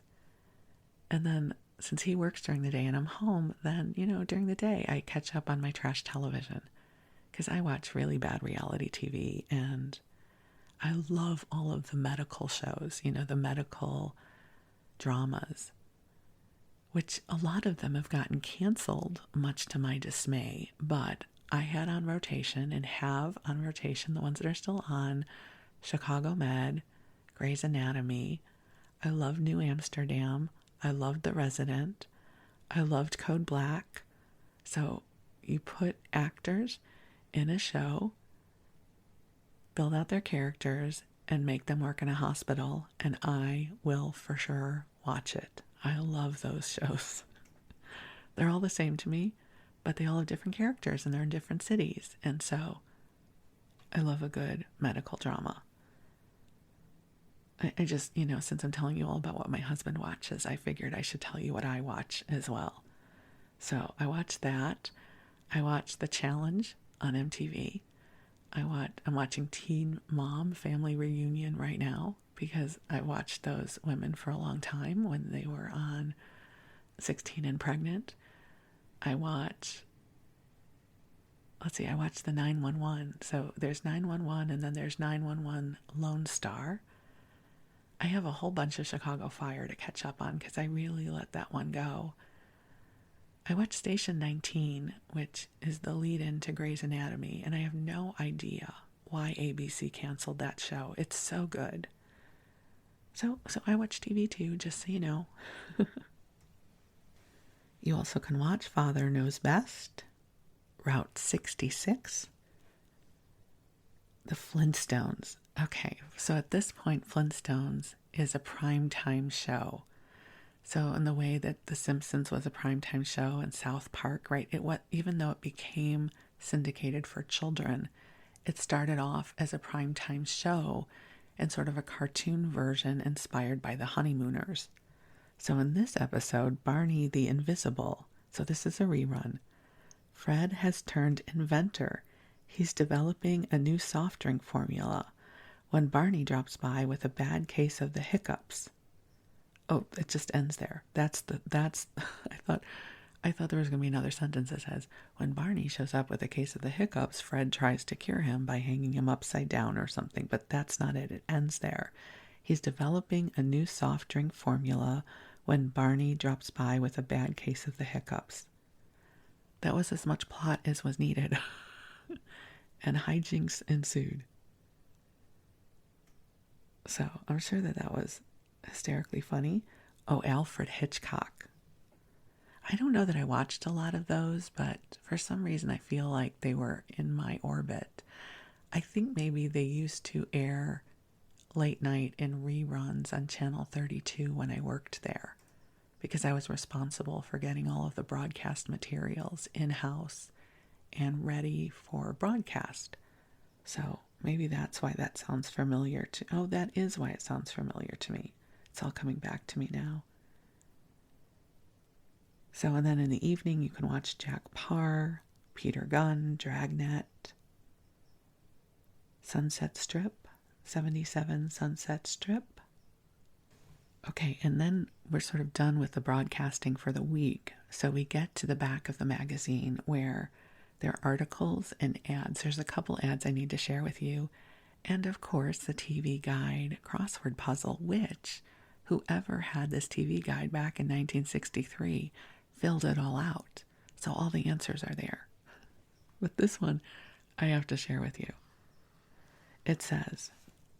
And then, since he works during the day and I'm home, then, during the day, I catch up on my trash television. Because I watch really bad reality TV and I love all of the medical shows, the medical dramas, which a lot of them have gotten canceled, much to my dismay. But I had on rotation and have on rotation the ones that are still on: Chicago Med, Grey's Anatomy. I love New Amsterdam. I loved The Resident. I loved Code Black. So you put actors in a show, build out their characters, and make them work in a hospital, and I will for sure watch it. I love those shows. They're all the same to me, but they all have different characters and they're in different cities. And so I love a good medical drama. I just, since I'm telling you all about what my husband watches, I figured I should tell you what I watch as well. So I watched that. I watched The Challenge on MTV. I'm watching Teen Mom Family Reunion right now because I watched those women for a long time when they were on 16 and Pregnant. I watched the 911. So there's 911 and then there's 911 Lone Star. I have a whole bunch of Chicago Fire to catch up on because I really let that one go. I watched Station 19, which is the lead-in to Grey's Anatomy, and I have no idea why ABC canceled that show. It's so good. So I watch TV too, just so you know. You also can watch Father Knows Best, Route 66. The Flintstones. Okay, so at this point, Flintstones is a primetime show. So in the way that The Simpsons was a primetime show and South Park, right? Even though it became syndicated for children, it started off as a primetime show and sort of a cartoon version inspired by the Honeymooners. So in this episode, Barney the Invisible, so this is a rerun, Fred has turned inventor. He's developing a new soft drink formula when Barney drops by with a bad case of the hiccups. Oh, it just ends there. I thought there was going to be another sentence that says, when Barney shows up with a case of the hiccups, Fred tries to cure him by hanging him upside down or something, but that's not it. It ends there. He's developing a new soft drink formula when Barney drops by with a bad case of the hiccups. That was as much plot as was needed. And hijinks ensued. So I'm sure that was hysterically funny. Oh, Alfred Hitchcock. I don't know that I watched a lot of those, but for some reason I feel like they were in my orbit. I think maybe they used to air late night in reruns on Channel 32 when I worked there, because I was responsible for getting all of the broadcast materials in-house and ready for broadcast. So maybe that's why that sounds familiar to... Oh, that is why it sounds familiar to me. It's all coming back to me now. So, and then in the evening you can watch Jack Parr, Peter Gunn, Dragnet, Sunset Strip, 77 Sunset Strip. Okay, and then we're sort of done with the broadcasting for the week. So we get to the back of the magazine where there are articles and ads. There's a couple ads I need to share with you. And of course, the TV Guide crossword puzzle, which whoever had this TV Guide back in 1963 filled it all out. So all the answers are there. But this one I have to share with you. It says,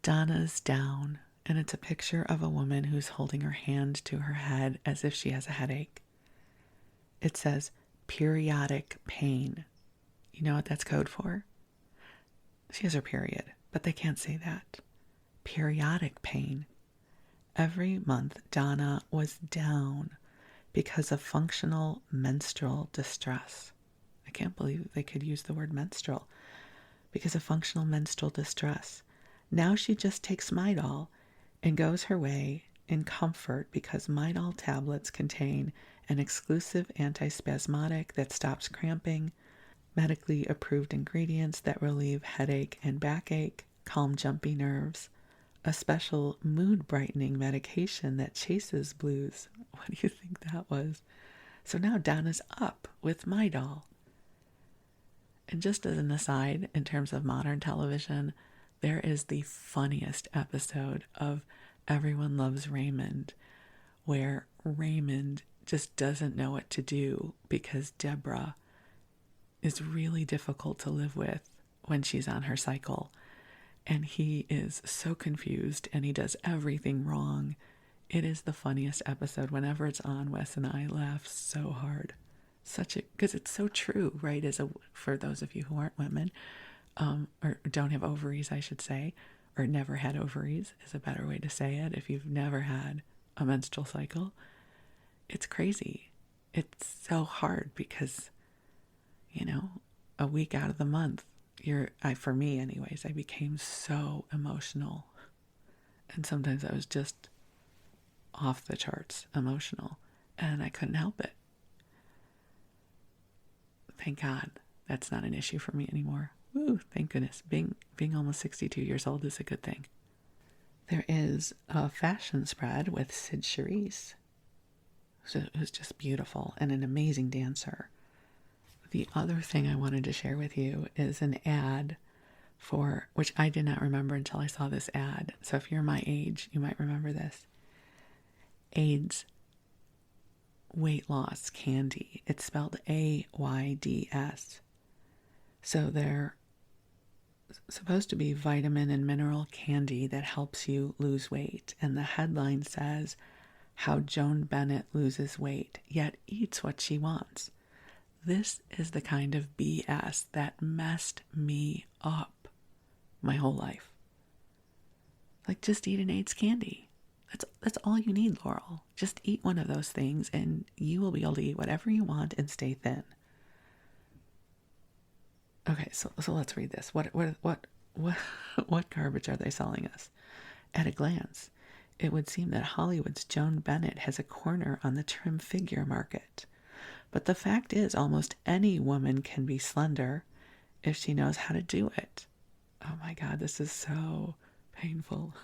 Donna's down. And it's a picture of a woman who's holding her hand to her head as if she has a headache. It says, periodic pain. You know what that's code for? She has her period, but they can't say that. Periodic pain. Every month, Donna was down because of functional menstrual distress. I can't believe they could use the word menstrual. Because of functional menstrual distress. Now she just takes Midol and goes her way in comfort because Midol tablets contain an exclusive antispasmodic that stops cramping, medically approved ingredients that relieve headache and backache, calm jumpy nerves, a special mood-brightening medication that chases blues. What do you think that was? So now Donna's up with Midol. And just as an aside, in terms of modern television, there is the funniest episode of Everyone Loves Raymond, where Raymond just doesn't know what to do because Deborah is really difficult to live with when she's on her cycle. And he is so confused and he does everything wrong. It is the funniest episode. Whenever it's on, Wes and I laugh so hard. Because it's so true, right? For those of you who aren't women, or don't have ovaries, I should say, or never had ovaries is a better way to say it. If you've never had a menstrual cycle, it's crazy. It's so hard because, a week out of the month, for me anyways, I became so emotional. And sometimes I was just off the charts emotional and I couldn't help it. Thank God that's not an issue for me anymore. Woo, thank goodness. Being almost 62 years old is a good thing. There is a fashion spread with Sid Charisse, who's just beautiful and an amazing dancer. The other thing I wanted to share with you is an ad which I did not remember until I saw this ad. So if you're my age, you might remember this. AIDS weight loss candy. It's spelled AYDS. So they're supposed to be vitamin and mineral candy that helps you lose weight. And the headline says, How Joan Bennett Loses Weight, Yet Eats What She Wants. This is the kind of BS that messed me up my whole life. Like, just eat an AIDS candy. That's all you need, Laurel. Just eat one of those things and you will be able to eat whatever you want and stay thin. Okay, so let's read this. What garbage are they selling us? At a glance, it would seem that Hollywood's Joan Bennett has a corner on the trim figure market. But the fact is, almost any woman can be slender if she knows how to do it. Oh my God, this is so painful.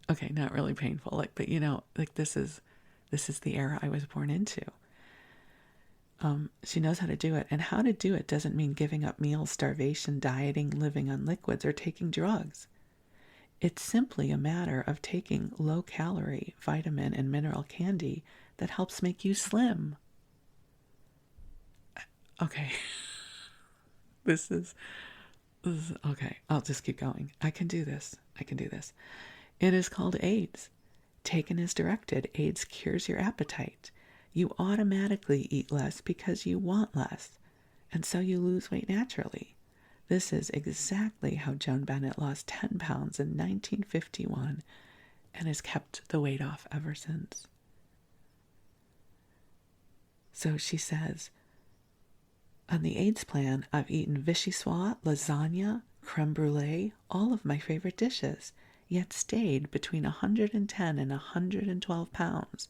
Okay, not really painful, but this is the era I was born into. She knows how to do it, and how to do it doesn't mean giving up meals, starvation, dieting, living on liquids, or taking drugs. It's simply a matter of taking low-calorie vitamin and mineral candy that helps make you slim. Okay. This is okay. I'll just keep going. I can do this. It is called AIDS. Taken as directed, AIDS cures your appetite. You automatically eat less because you want less, and so you lose weight naturally. This is exactly how Joan Bennett lost 10 pounds in 1951 and has kept the weight off ever since. So she says, on the AIDS plan, I've eaten vichyssoise, lasagna, creme brulee, all of my favorite dishes, yet stayed between 110 and 112 pounds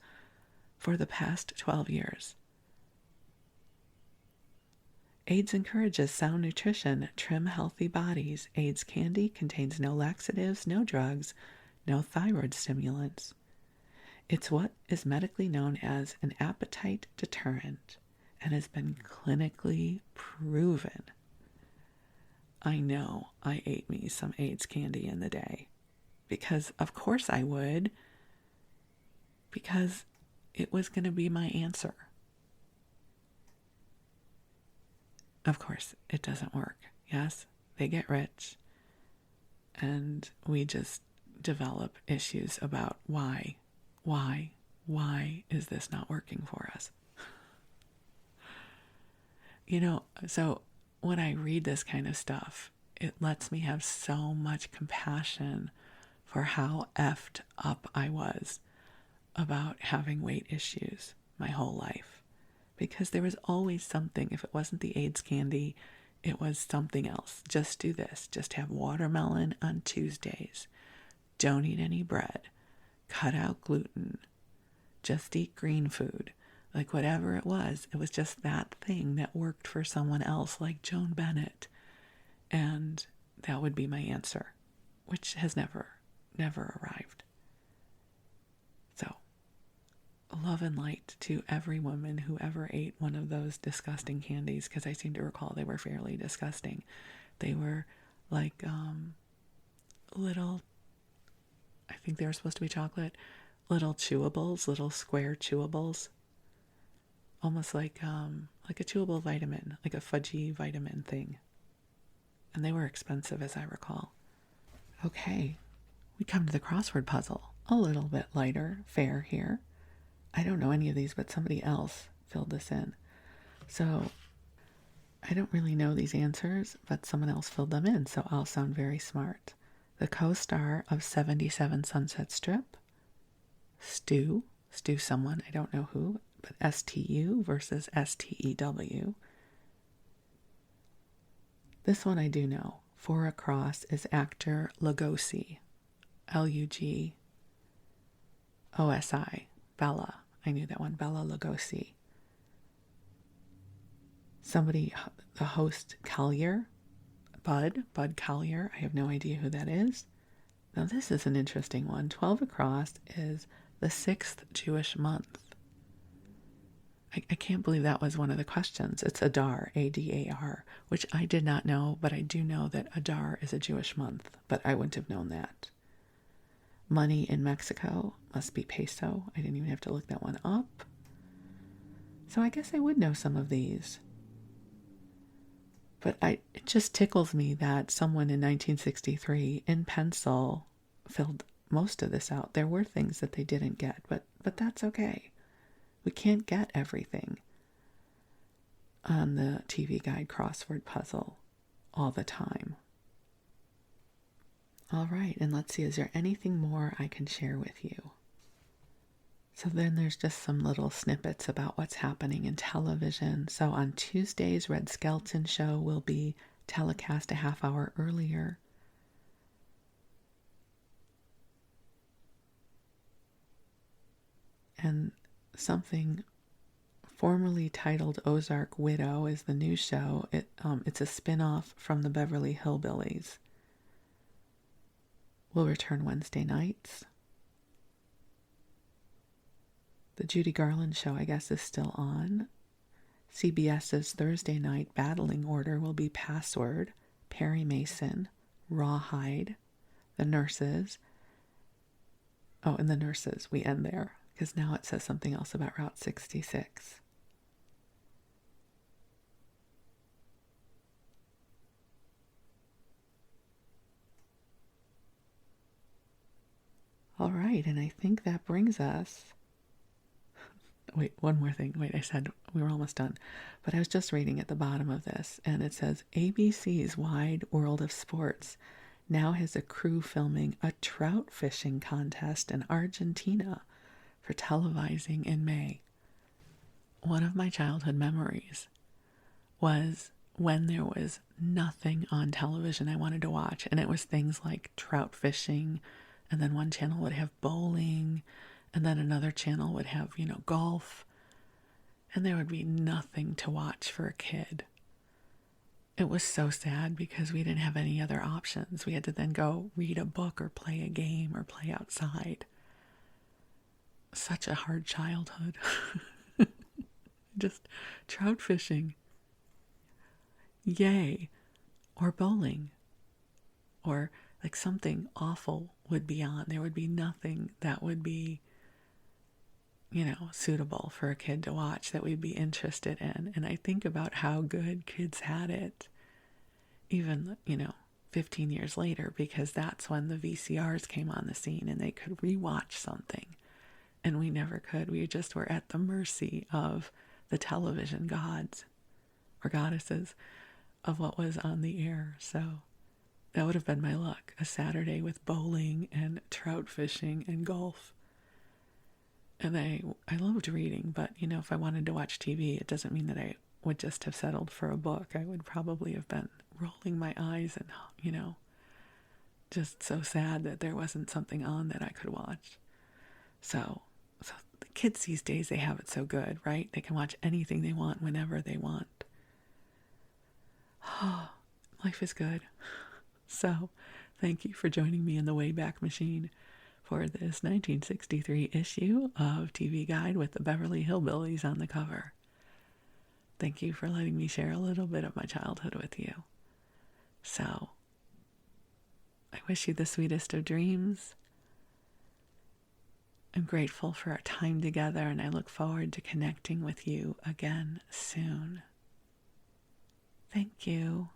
for the past 12 years. AIDS encourages sound nutrition, trim healthy bodies. AIDS candy contains no laxatives, no drugs, no thyroid stimulants. It's what is medically known as an appetite deterrent and has been clinically proven. I know I ate me some AIDS candy in the day because of course I would, because it was going to be my answer. Of course, it doesn't work. Yes, they get rich, and we just develop issues about why is this not working for us? So when I read this kind of stuff, it lets me have so much compassion for how effed up I was about having weight issues my whole life. Because there was always something. If it wasn't the AIDS candy, it was something else. Just do this. Just have watermelon on Tuesdays. Don't eat any bread. Cut out gluten. Just eat green food. Like whatever it was just that thing that worked for someone else like Joan Bennett. And that would be my answer, which has never arrived. So, love and light to every woman who ever ate one of those disgusting candies, because I seem to recall they were fairly disgusting. They were like little, I think they were supposed to be chocolate, little chewables, little square chewables. Almost like a chewable vitamin, like a fudgy vitamin thing. And they were expensive, as I recall. Okay, we come to the crossword puzzle. A little bit lighter fare here. I don't know any of these, but somebody else filled this in. So I don't really know these answers, but someone else filled them in, so I'll sound very smart. The co-star of 77 Sunset Strip, Stu someone, I don't know who, but STU versus STEW. This one I do know. For Across is actor Lugosi, Lugosi. Bella. I knew that one. Bella Lugosi. Somebody, the host Collier, Bud Collier. I have no idea who that is. Now this is an interesting one. 12 Across is the 6th Jewish month. I can't believe that was one of the questions. It's Adar, Adar, which I did not know, but I do know that Adar is a Jewish month, but I wouldn't have known that. Money in Mexico must be peso. I didn't even have to look that one up. So I guess I would know some of these. But it just tickles me that someone in 1963 in pencil filled most of this out. There were things that they didn't get, but that's okay. We can't get everything. on the TV Guide crossword puzzle all the time. All right, and let's see, is there anything more I can share with you? So then there's just some little snippets about what's happening in television. So on Tuesdays, Red Skelton Show will be telecast a half hour earlier. And something formerly titled Ozark Widow is the new show. It's a spin-off from the Beverly Hillbillies. Will return Wednesday nights. The Judy Garland show, I guess, is still on. CBS's Thursday night battling order will be Password, Perry Mason, Rawhide, The Nurses. Oh, and The Nurses, we end there, because now it says something else about Route 66. All right, and I think that brings us... Wait, one more thing. Wait, I said we were almost done. But I was just reading at the bottom of this, and it says, ABC's Wide World of Sports now has a crew filming a trout fishing contest in Argentina for televising in May. One of my childhood memories was when there was nothing on television I wanted to watch, and it was things like trout fishing, and then one channel would have bowling, and then another channel would have, golf, and there would be nothing to watch for a kid. It was so sad because we didn't have any other options. We had to then go read a book or play a game or play outside. Such a hard childhood. Just trout fishing. Yay. Or bowling. Or like something awful would be on. There would be nothing that would be, suitable for a kid to watch that we'd be interested in. And I think about how good kids had it, even, 15 years later, because that's when the VCRs came on the scene and they could rewatch something. And we never could. We just were at the mercy of the television gods or goddesses of what was on the air. So that would have been my luck. A Saturday with bowling and trout fishing and golf. And I loved reading, but, if I wanted to watch TV, it doesn't mean that I would just have settled for a book. I would probably have been rolling my eyes and, just so sad that there wasn't something on that I could watch. So the kids these days, they have it so good, right? They can watch anything they want whenever they want. Oh, life is good. So thank you for joining me in the Wayback Machine for this 1963 issue of TV Guide with the Beverly Hillbillies on the cover. Thank you for letting me share a little bit of my childhood with you. So, I wish you the sweetest of dreams. I'm grateful for our time together, and I look forward to connecting with you again soon. Thank you.